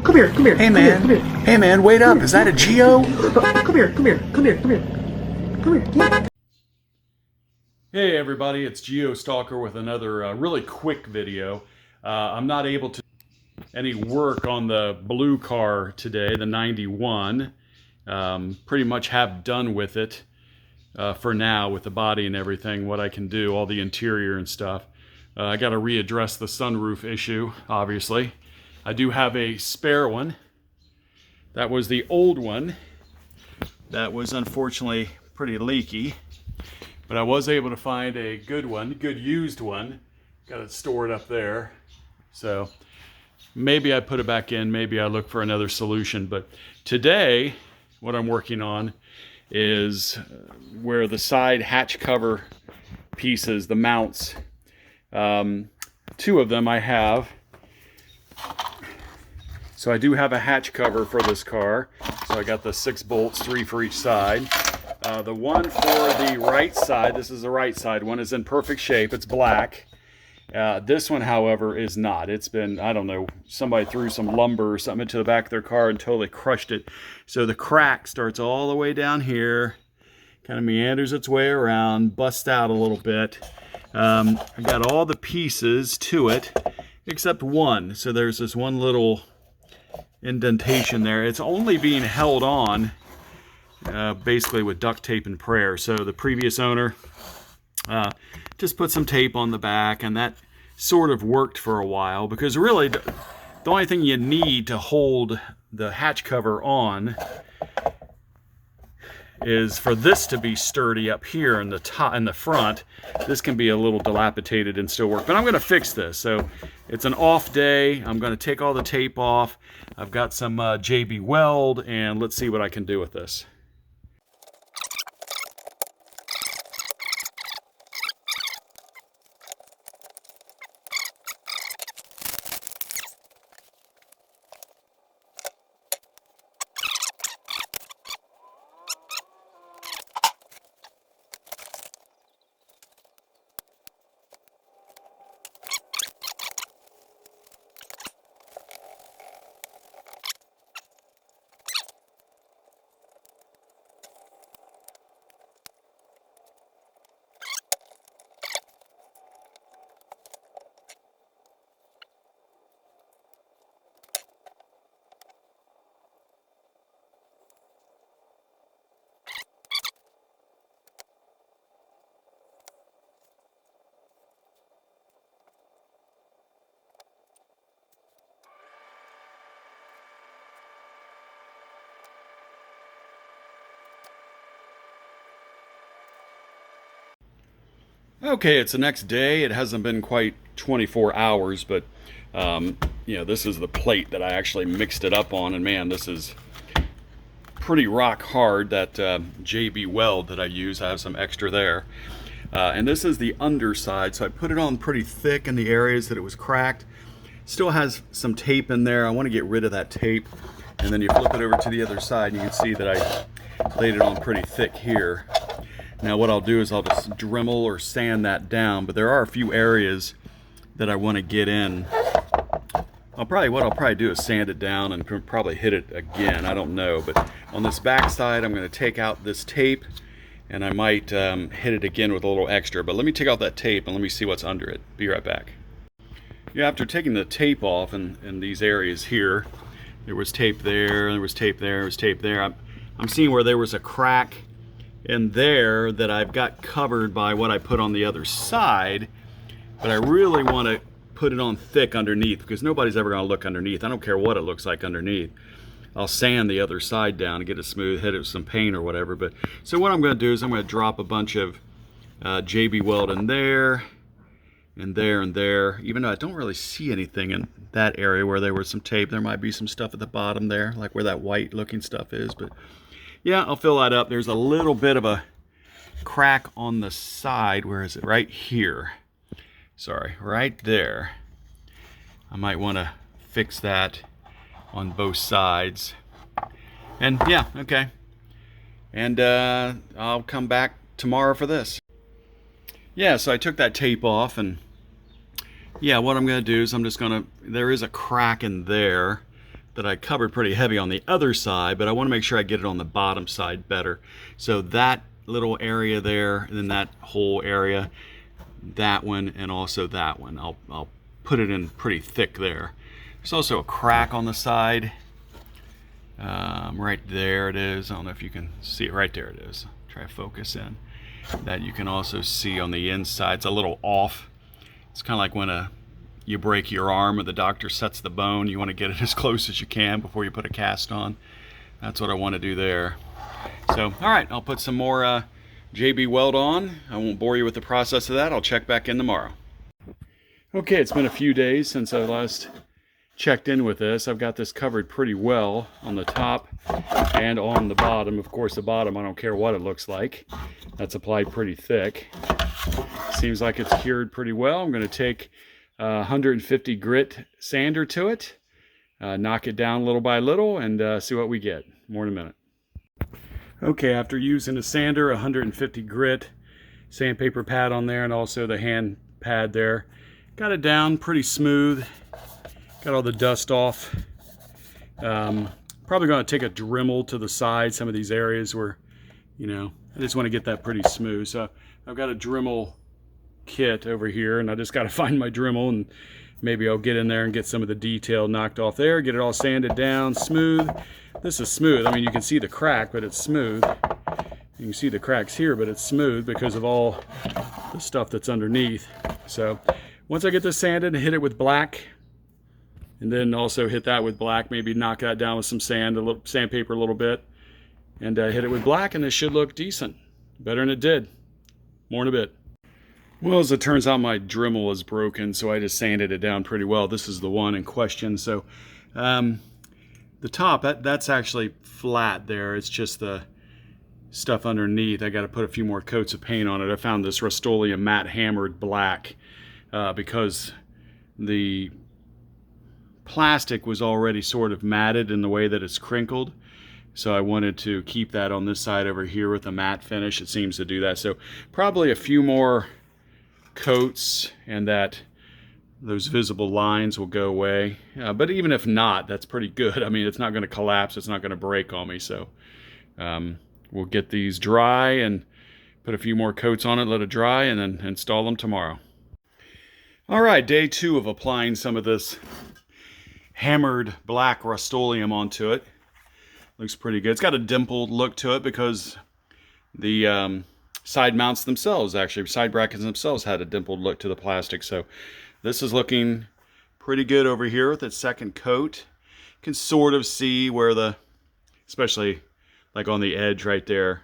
Come here, come here. Hey come man, Here, come here. hey man, wait up! Is that a Geo? Come here, come here, come here, come here. Come here. Hey everybody, it's GeoStalker with another really quick video. I'm not able to do any work on the blue car today, the 91. Pretty much have done with it for now, with the body and everything, what I can do, all the interior and stuff. I got to readdress the sunroof issue, obviously. I do have a spare one. That was the old one. That was unfortunately pretty leaky. But I was able to find a good one, good used one. Got it stored up there. So maybe I put it back in, maybe I look for another solution. But today, what I'm working on is where the side hatch cover pieces, the mounts, two of them I have. So I do have a hatch cover for this car. So I got the 6 bolts, 3 for each side. The one for the right side, this is the right side one, is in perfect shape. It's black. This one, however, is not. It's been, I don't know, somebody threw some lumber or something into the back of their car and totally crushed it. So the crack starts all the way down here, kind of meanders its way around, busts out a little bit. I got all the pieces to it, except one. So there's this one little indentation there. It's only being held on basically with duct tape and prayer. So the previous owner just put some tape on the back, and that sort of worked for a while, because really the only thing you need to hold the hatch cover on is for this to be sturdy up here in the top, in the front. This can be a little dilapidated and still work, but I'm going to fix this. So it's an off day. I'm going to take all the tape off. I've got some JB Weld, and let's see what I can do with this. Okay, it's the next day. It hasn't been quite 24 hours, but you know, this is the plate that I actually mixed it up on, and man, this is pretty rock hard. That JB Weld that I use, I have some extra there. And this is the underside, so I put it on pretty thick in the areas that it was cracked. Still has some tape in there. I want to get rid of that tape. And then you flip it over to the other side, and you can see that I laid it on pretty thick here. Now what I'll do is I'll just Dremel or sand that down, but there are a few areas that I want to get in. What I'll probably do is sand it down and probably hit it again. I don't know, but on this back side, I'm going to take out this tape, and I might hit it again with a little extra. But let me take out that tape and let me see what's under it. Be right back. Yeah, after taking the tape off in these areas here, there was tape there, there was tape there, there was tape there. I'm seeing where there was a crack in there that I've got covered by what I put on the other side, but I really want to put it on thick underneath, because nobody's ever going to look underneath. I don't care what it looks like underneath. I'll sand the other side down and get it smooth, hit it with some paint or whatever. But so what I'm going to do is I'm going to drop a bunch of JB Weld in there and there and there, even though I don't really see anything in that area where there was some tape. There might be some stuff at the bottom there, like where that white looking stuff is, but yeah, I'll fill that up. There's a little bit of a crack on the side. Where is it? Right here. Sorry, right there. I might want to fix that on both sides. And yeah, okay. And I'll come back tomorrow for this. Yeah, so I took that tape off, and yeah, what I'm going to do is I'm just going to, there is a crack in there that I covered pretty heavy on the other side, but I want to make sure I get it on the bottom side better. So that little area there, and then that whole area, that one, and also that one, I'll put it in pretty thick there. There's also a crack on the side. Right there it is. I don't know if you can see it. Right there it is. Try to focus in. That you can also see on the inside. It's a little off. It's kind of like when you break your arm and the doctor sets the bone. You want to get it as close as you can before you put a cast on. That's what I want to do there. So, all right, I'll put some more JB Weld on. I won't bore you with the process of that. I'll check back in tomorrow. Okay, it's been a few days since I last checked in with this. I've got this covered pretty well on the top and on the bottom. Of course, the bottom, I don't care what it looks like. That's applied pretty thick. Seems like it's cured pretty well. I'm going to take 150 grit sander to it, knock it down little by little, and see what we get. More in a minute. Okay, after using a sander, 150 grit, sandpaper pad on there, and also the hand pad there, got it down pretty smooth. Got all the dust off. Probably going to take a Dremel to the side, some of these areas where, you know, I just want to get that pretty smooth. So I've got a Dremel kit over here, and I just got to find my Dremel, and maybe I'll get in there and get some of the detail knocked off there, get it all sanded down, smooth. This is smooth. I mean, you can see the crack, but it's smooth. You can see the cracks here, but it's smooth because of all the stuff that's underneath. So once I get this sanded and hit it with black, and then also hit that with black, maybe knock that down with some sand, a little sandpaper a little bit, and hit it with black, and it should look decent. Better than it did. More in a bit. Well, as it turns out, my Dremel is broken, so I just sanded it down pretty well. This is the one in question. So the top, that's actually flat there. It's just the stuff underneath. I got to put a few more coats of paint on it. I found this Rust-Oleum matte hammered black because the plastic was already sort of matted in the way that it's crinkled, so I wanted to keep that on this side over here with a matte finish. It seems to do that. So probably a few more coats, and those visible lines will go away, but even if not, that's pretty good. I mean, it's not going to collapse, it's not going to break on me. So we'll get these dry and put a few more coats on it, let it dry, and then install them tomorrow. All right, day 2 of applying some of this hammered black Rust-Oleum onto it. Looks pretty good. It's got a dimpled look to it because the side mounts themselves, actually, side brackets themselves had a dimpled look to the plastic. So this is looking pretty good over here with its second coat. You can sort of see where especially like on the edge right there,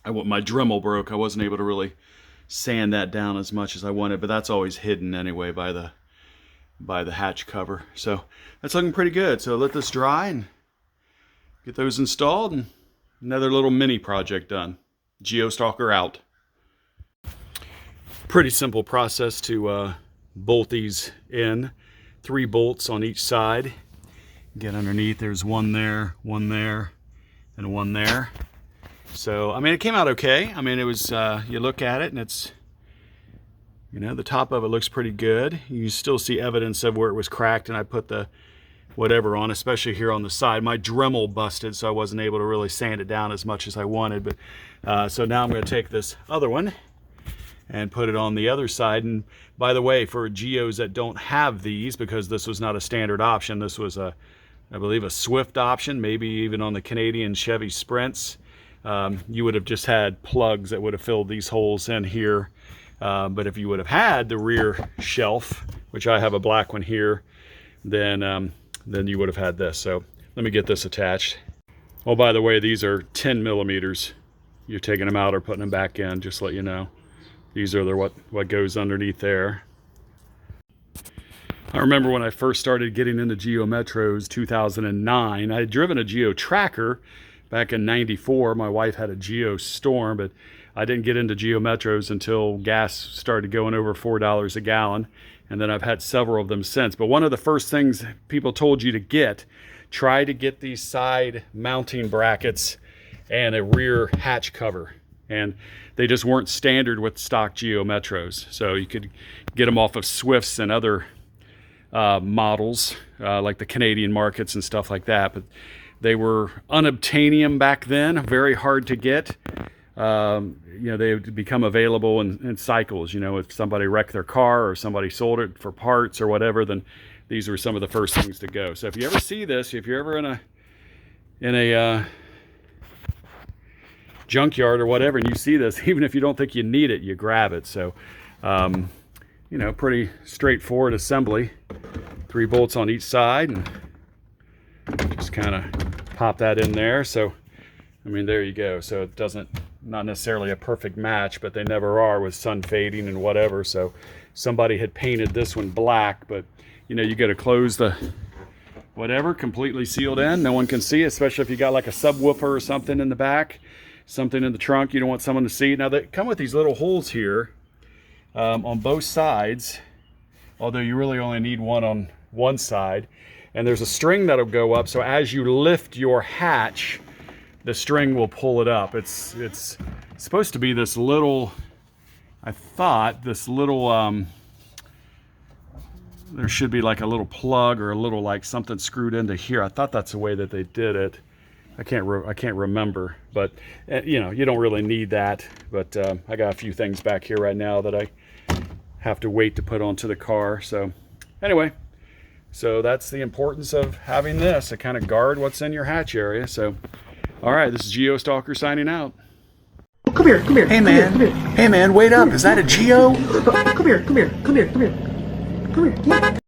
my Dremel broke. I wasn't able to really sand that down as much as I wanted, but that's always hidden anyway by the hatch cover. So that's looking pretty good. So let this dry and get those installed, and another little mini project done. Geostalker out. Pretty simple process to bolt these in. 3 bolts on each side. Get underneath. There's one there, and one there. So I mean, it came out okay. I mean, it was you look at it and it's, you know, the top of it looks pretty good. You still see evidence of where it was cracked, and I put the whatever on, especially here on the side. My Dremel busted, so I wasn't able to really sand it down as much as I wanted. But so now I'm going to take this other one and put it on the other side. And by the way, for Geos that don't have these, because this was not a standard option, this was I believe a Swift option, maybe even on the Canadian Chevy Sprints, you would have just had plugs that would have filled these holes in here. But if you would have had the rear shelf, which I have a black one here, then you would have had this. So let me get this attached. Oh, by the way, these are 10 millimeters. You're taking them out or putting them back in, just to let you know. These are what goes underneath there. I remember when I first started getting into Geo Metros, 2009. I had driven a Geo Tracker back in '94. My wife had a Geo Storm, but I didn't get into Geo Metros until gas started going over $4 a gallon. And then I've had several of them since. But one of the first things people told you to try to get these side mounting brackets and a rear hatch cover. And they just weren't standard with stock Geo Metros. So you could get them off of Swifts and other models, like the Canadian markets and stuff like that. But they were unobtainium back then, very hard to get. You know, they would become available in cycles. You know, if somebody wrecked their car or somebody sold it for parts or whatever, then these were some of the first things to go. So if you ever see this, if you're ever in a junkyard or whatever, and you see this, even if you don't think you need it, you grab it. So, you know, pretty straightforward assembly. 3 bolts on each side, and just kind of pop that in there. So, I mean, there you go. So it doesn't, not necessarily a perfect match, but they never are with sun fading and whatever. So somebody had painted this one black, but you know, you got to close the whatever, completely sealed in. No one can see it, especially if you got like a subwoofer or something in the back, something in the trunk. You don't want someone to see it. Now they come with these little holes here on both sides, although you really only need one on one side. And there's a string that'll go up, so as you lift your hatch, the string will pull it up. It's supposed to be this little, I thought, this little, there should be like a little plug or a little like something screwed into here. I thought that's the way that they did it. I can't remember, but you know, you don't really need that. But I got a few things back here right now that I have to wait to put onto the car. So anyway, so that's the importance of having this to kind of guard what's in your hatch area. So, all right, this is Geostalker signing out. Come here, come here. Hey come man, here, come here. hey man, wait up. Is that a Geo? Come here, come here, come here, come here. Come here.